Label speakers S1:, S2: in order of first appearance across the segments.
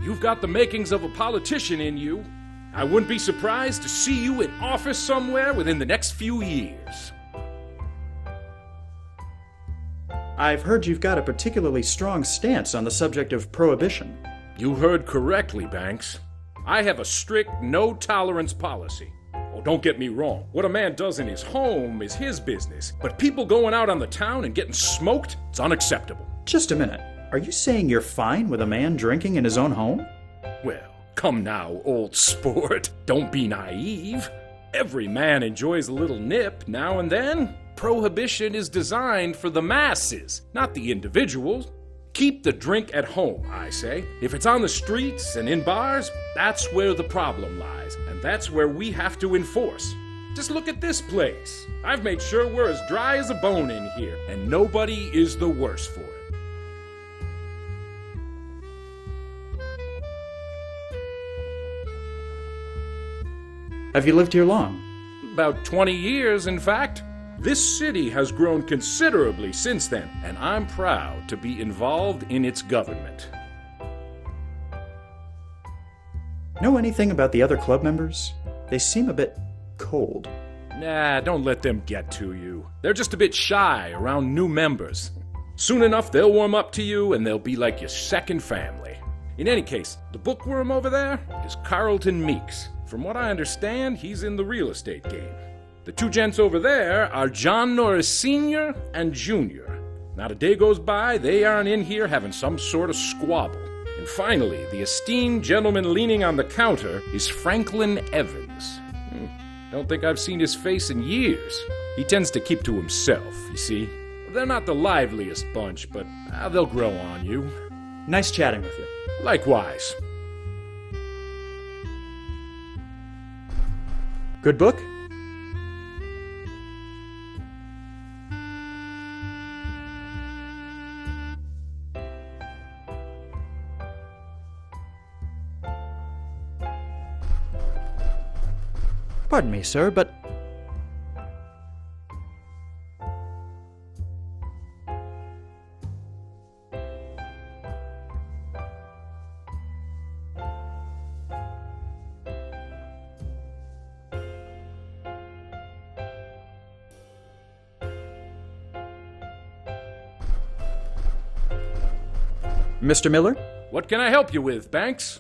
S1: You've got the makings of a politician in you. I wouldn't be surprised to see you in office somewhere within the next few years.
S2: I've heard you've got a particularly strong stance on the subject of prohibition.
S1: You heard correctly, Banks. I have a strict no-tolerance policy. Oh, don't get me wrong. What a man does in his home is his business. But people going out on the town and getting smoked, it's unacceptable.
S2: Just a minute. Are you saying you're fine with a man drinking in his own home?
S1: Well, come now, old sport. Don't be naive. Every man enjoys a little nip now and then. Prohibition is designed for the masses, not the individuals. Keep the drink at home, I say. If it's on the streets and in bars, that's where the problem lies, and that's where we have to enforce. Just look at this place. I've made sure we're as dry as a bone in here, and nobody is the worse for it.
S2: Have you lived here long?
S1: About 20 years, in fact. This city has grown considerably since then, and I'm proud to be involved in its government.
S2: Know anything about the other club members? They seem a bit cold.
S1: Nah, don't let them get to you. They're just a bit shy around new members. Soon enough, they'll warm up to you, and they'll be like your second family. In any case, the bookworm over there is Carlton Meeks. From what I understand, he's in the real estate game. The two gents over there are John Norris Sr. and Jr. Not a day goes by they aren't in here having some sort of squabble. And finally, the esteemed gentleman leaning on the counter is Franklin Evans. Don't think I've seen his face in years. He tends to keep to himself, you see. They're not the liveliest bunch, but they'll grow on you.
S2: Nice chatting with you.
S1: Likewise.
S2: Good book? Pardon me, sir, but... Mr. Miller?
S1: What can I help you with, Banks?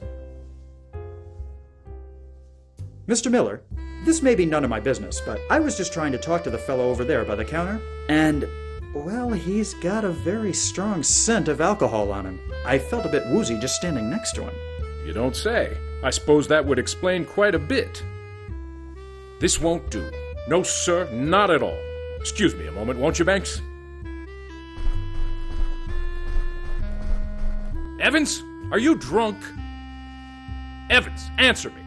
S2: Mr. Miller, this may be none of my business, but I was just trying to talk to the fellow over there by the counter, and, well, he's got a very strong scent of alcohol on him. I felt a bit woozy just standing next to him.
S1: You don't say. I suppose that would explain quite a bit. This won't do. No, sir, not at all. Excuse me a moment, won't you, Banks? Evans, are you drunk? Evans, answer me.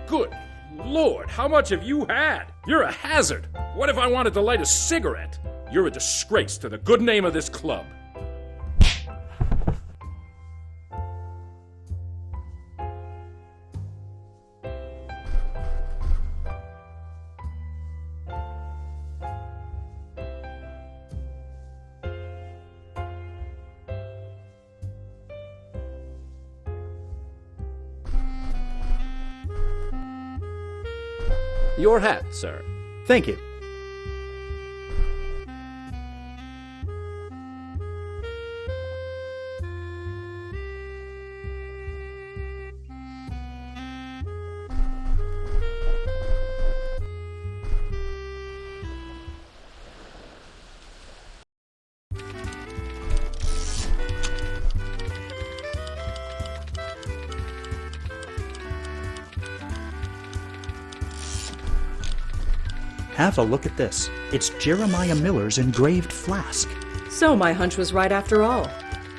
S1: Good Lord, how much have you had? You're a hazard. What if I wanted to light a cigarette? You're a disgrace to the good name of this club.
S3: Your hat, sir.
S2: Thank you. Have a look at this. It's Jeremiah Miller's engraved flask.
S4: So my hunch was right after all.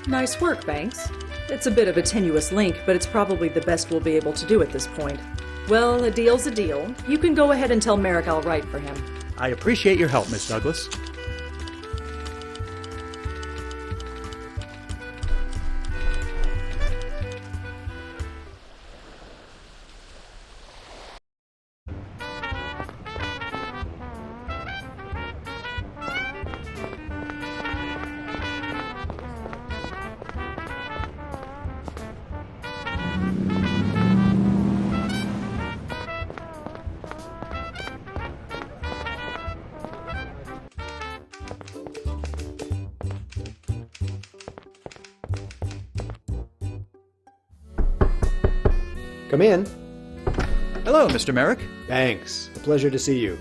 S4: Nice work, Banks. It's a bit of a tenuous link, but it's probably the best we'll be able to do at this point. Well, a deal's a deal. You can go ahead and tell Merrick I'll write for him.
S2: I appreciate your help, Miss Douglas.
S3: Come in.
S2: Hello, Mr. Merrick.
S3: Thanks. A pleasure to see you.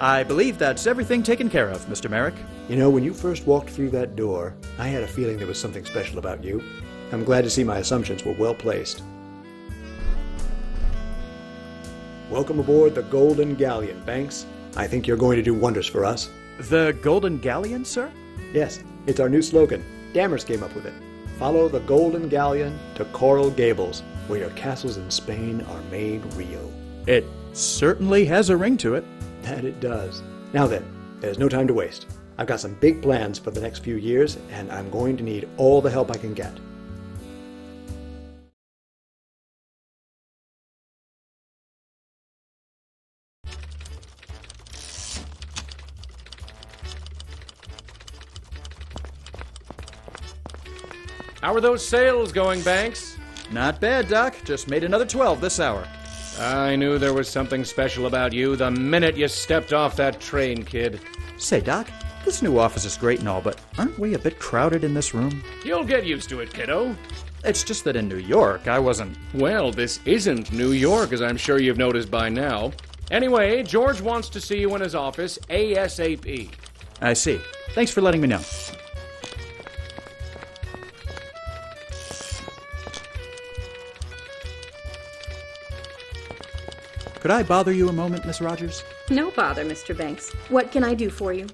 S2: I believe that's everything taken care of, Mr. Merrick.
S3: You know, when you first walked through that door, I had a feeling there was something special about you. I'm glad to see my assumptions were well placed. Welcome aboard the Golden Galleon, Banks. I think you're going to do wonders for us.
S2: The Golden Galleon, sir?
S3: Yes, it's our new slogan. Dammers came up with it. Follow the Golden Galleon to Coral Gables, where your castles in Spain are made real.
S2: It certainly has a ring to it.
S3: That it does. Now then, there's no time to waste. I've got some big plans for the next few years, and I'm going to need all the help I can get.
S1: How are those sales going, Banks?
S2: Not bad, Doc. Just made another 12 this hour.
S1: I knew there was something special about you the minute you stepped off that train, kid.
S2: Say, Doc, this new office is great and all, but aren't we a bit crowded in this room?
S1: You'll get used to it, kiddo.
S2: It's just that in New York, I wasn't...
S1: Well, this isn't New York, as I'm sure you've noticed by now. Anyway, George wants to see you in his office ASAP.
S2: I see. Thanks for letting me know. Could I bother you a moment, Miss Rogers?
S5: No bother, Mr. Banks. What can I do for you?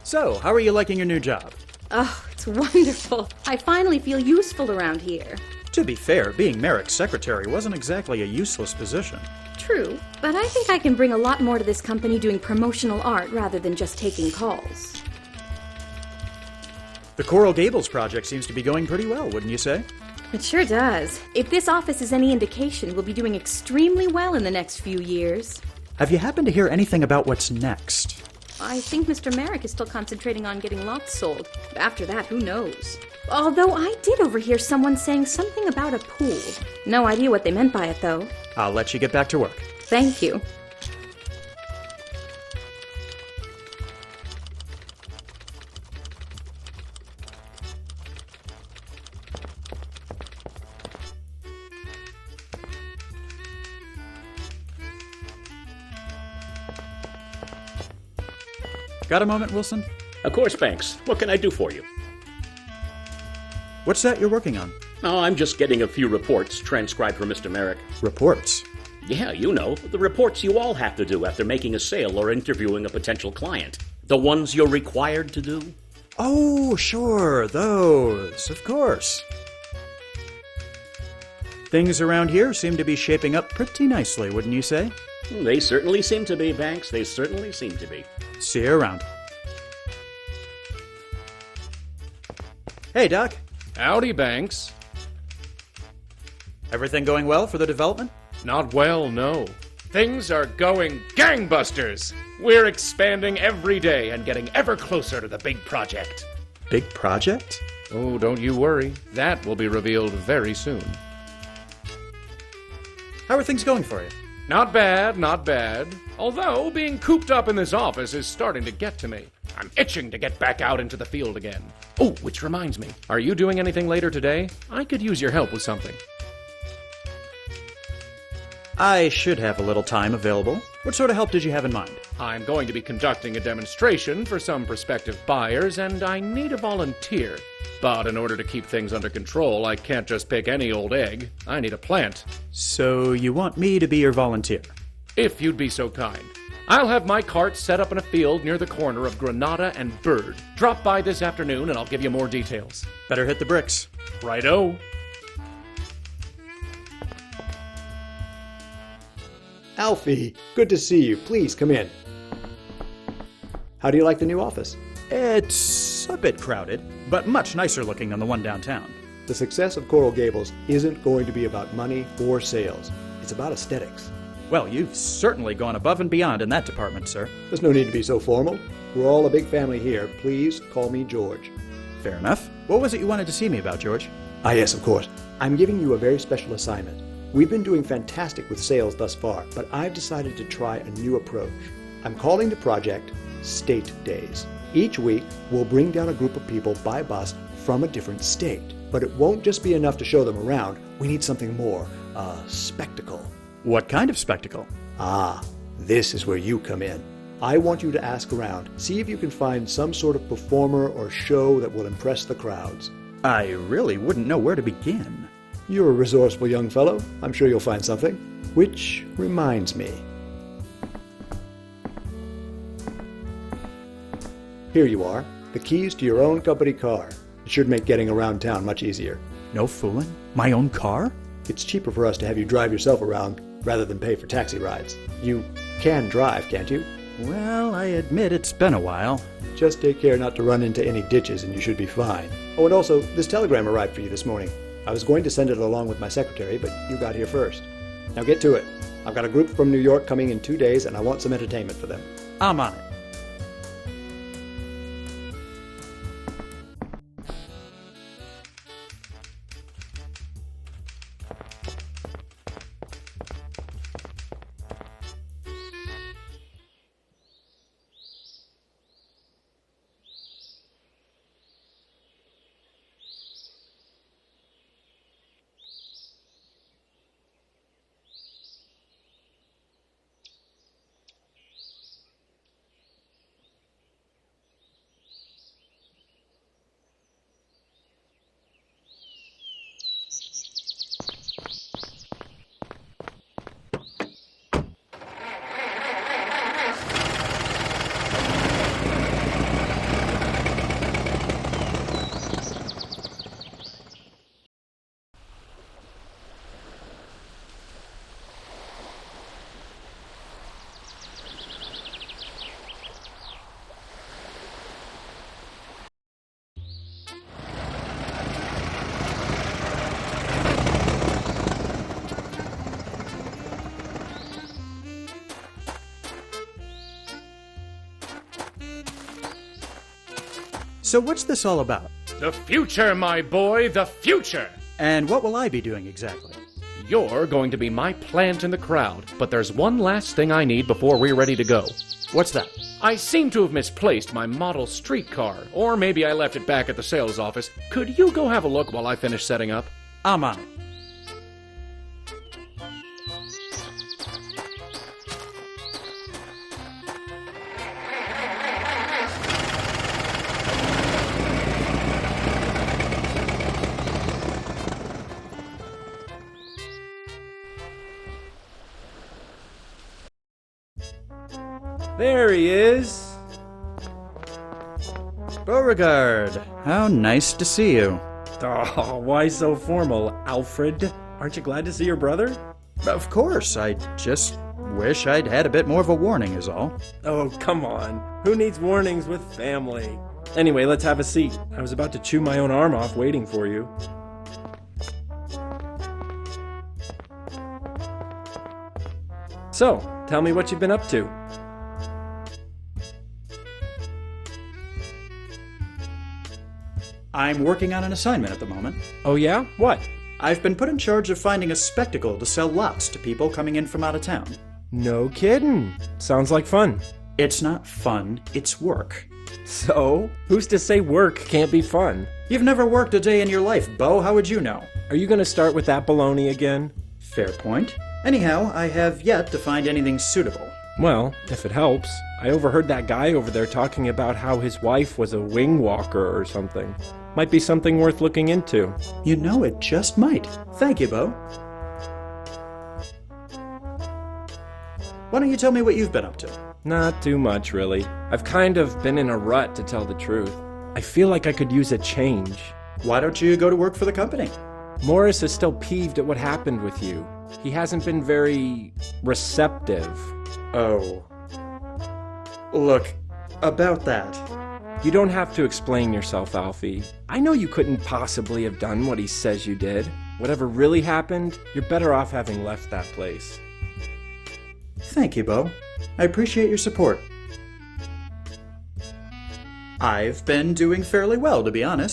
S2: So, how are you liking your new job?
S5: Oh, it's wonderful. I finally feel useful around here.
S2: To be fair, being Merrick's secretary wasn't exactly a useless position.
S5: True, but I think I can bring a lot more to this company doing promotional art rather than just taking calls.
S2: The Coral Gables project seems to be going pretty well, wouldn't you say?
S5: It sure does. If this office is any indication, we'll be doing extremely well in the next few years.
S2: Have you happened to hear anything about what's next?
S5: I think Mr. Merrick is still concentrating on getting lots sold. After that, who knows? Although I did overhear someone saying something about a pool. No idea what they meant by it, though.
S2: I'll let you get back to work.
S5: Thank you.
S2: Got a moment, Wilson?
S6: Of course, Banks. What can I do for you?
S2: What's that you're working on?
S6: Oh, I'm just getting a few reports transcribed for Mr. Merrick.
S2: Reports?
S6: Yeah, you know, the reports you all have to do after making a sale or interviewing a potential client. The ones you're required to do.
S2: Oh, sure, those, of course. Things around here seem to be shaping up pretty nicely, wouldn't you say?
S6: They certainly seem to be, Banks. They certainly seem to be.
S2: See you around. Hey, Doc.
S1: Howdy, Banks.
S2: Everything going well for the development?
S1: Not well, no. Things are going gangbusters. We're expanding every day and getting ever closer to the big project.
S2: Big project?
S1: Oh, don't you worry. That will be revealed very soon.
S2: How are things going for you?
S1: Not bad, not bad. Although, being cooped up in this office is starting to get to me. I'm itching to get back out into the field again. Oh, which reminds me, are you doing anything later today? I could use your help with something.
S2: I should have a little time available. What sort of help did you have in mind?
S1: I'm going to be conducting a demonstration for some prospective buyers, and I need a volunteer. But in order to keep things under control, I can't just pick any old egg. I need a plant.
S2: So you want me to be your volunteer?
S1: If you'd be so kind. I'll have my cart set up in a field near the corner of Granada and Bird. Drop by this afternoon and I'll give you more details.
S2: Better hit the bricks.
S1: Righto.
S3: Alfie, good to see you. Please come in. How do you like the new office?
S2: It's a bit crowded, but much nicer looking than the one downtown.
S3: The success of Coral Gables isn't going to be about money or sales. It's about aesthetics.
S2: Well, you've certainly gone above and beyond in that department, sir.
S3: There's no need to be so formal. We're all a big family here. Please call me George.
S2: Fair enough. What was it you wanted to see me about, George?
S3: Ah, yes, of course. I'm giving you a very special assignment. We've been doing fantastic with sales thus far, but I've decided to try a new approach. I'm calling the project State Days. Each week, we'll bring down a group of people by bus from a different state. But it won't just be enough to show them around. We need something more. A spectacle.
S2: What kind of spectacle?
S3: Ah, this is where you come in. I want you to ask around, see if you can find some sort of performer or show that will impress the crowds.
S2: I really wouldn't know where to begin.
S3: You're a resourceful young fellow. I'm sure you'll find something. Which reminds me. Here you are, the keys to your own company car. It should make getting around town much easier.
S2: No fooling? My own car?
S3: It's cheaper for us to have you drive yourself around rather than pay for taxi rides. You can drive, can't you?
S2: Well, I admit it's been a while.
S3: Just take care not to run into any ditches and you should be fine. Oh, and also, this telegram arrived for you this morning. I was going to send it along with my secretary, but you got here first. Now get to it. I've got a group from New York coming in 2 days and I want some entertainment for them.
S2: I'm on it. So what's this all about?
S1: The future, my boy, the future!
S2: And what will I be doing exactly?
S7: You're going to be my plant in the crowd, but there's one last thing I need before we're ready to go.
S2: What's that?
S7: I seem to have misplaced my model streetcar, or maybe I left it back at the sales office. Could you go have a look while I finish setting up?
S2: I'm on it.
S8: There he is.
S2: Beauregard, how nice to see you.
S8: Oh, why so formal, Alfred? Aren't you glad to see your brother?
S2: Of course, I just wish I'd had a bit more of a warning is all.
S8: Oh, come on. Who needs warnings with family? Anyway, let's have a seat. I was about to chew my own arm off waiting for you. So, tell me what you've been up to.
S2: I'm working on an assignment at the moment.
S8: Oh yeah? What?
S2: I've been put in charge of finding a spectacle to sell lots to people coming in from out of town.
S8: No kidding. Sounds like fun.
S2: It's not fun, it's work.
S8: So, who's to say work can't be fun?
S2: You've never worked a day in your life, Bo. How would you know?
S8: Are you gonna start with that baloney again?
S2: Fair point. Anyhow, I have yet to find anything suitable.
S8: Well, if it helps, I overheard that guy over there talking about how his wife was a wing walker or something. Might be something worth looking into.
S2: You know, it just might. Thank you, Bo. Why don't you tell me what you've been up to?
S8: Not too much, really. I've kind of been in a rut, to tell the truth. I feel like I could use a change.
S2: Why don't you go to work for the company?
S8: Morris is still peeved at what happened with you. He hasn't been very receptive.
S2: Oh. Look, about that.
S8: You don't have to explain yourself, Alfie. I know you couldn't possibly have done what he says you did. Whatever really happened, you're better off having left that place.
S2: Thank you, Bo. I appreciate your support. I've been doing fairly well, to be honest.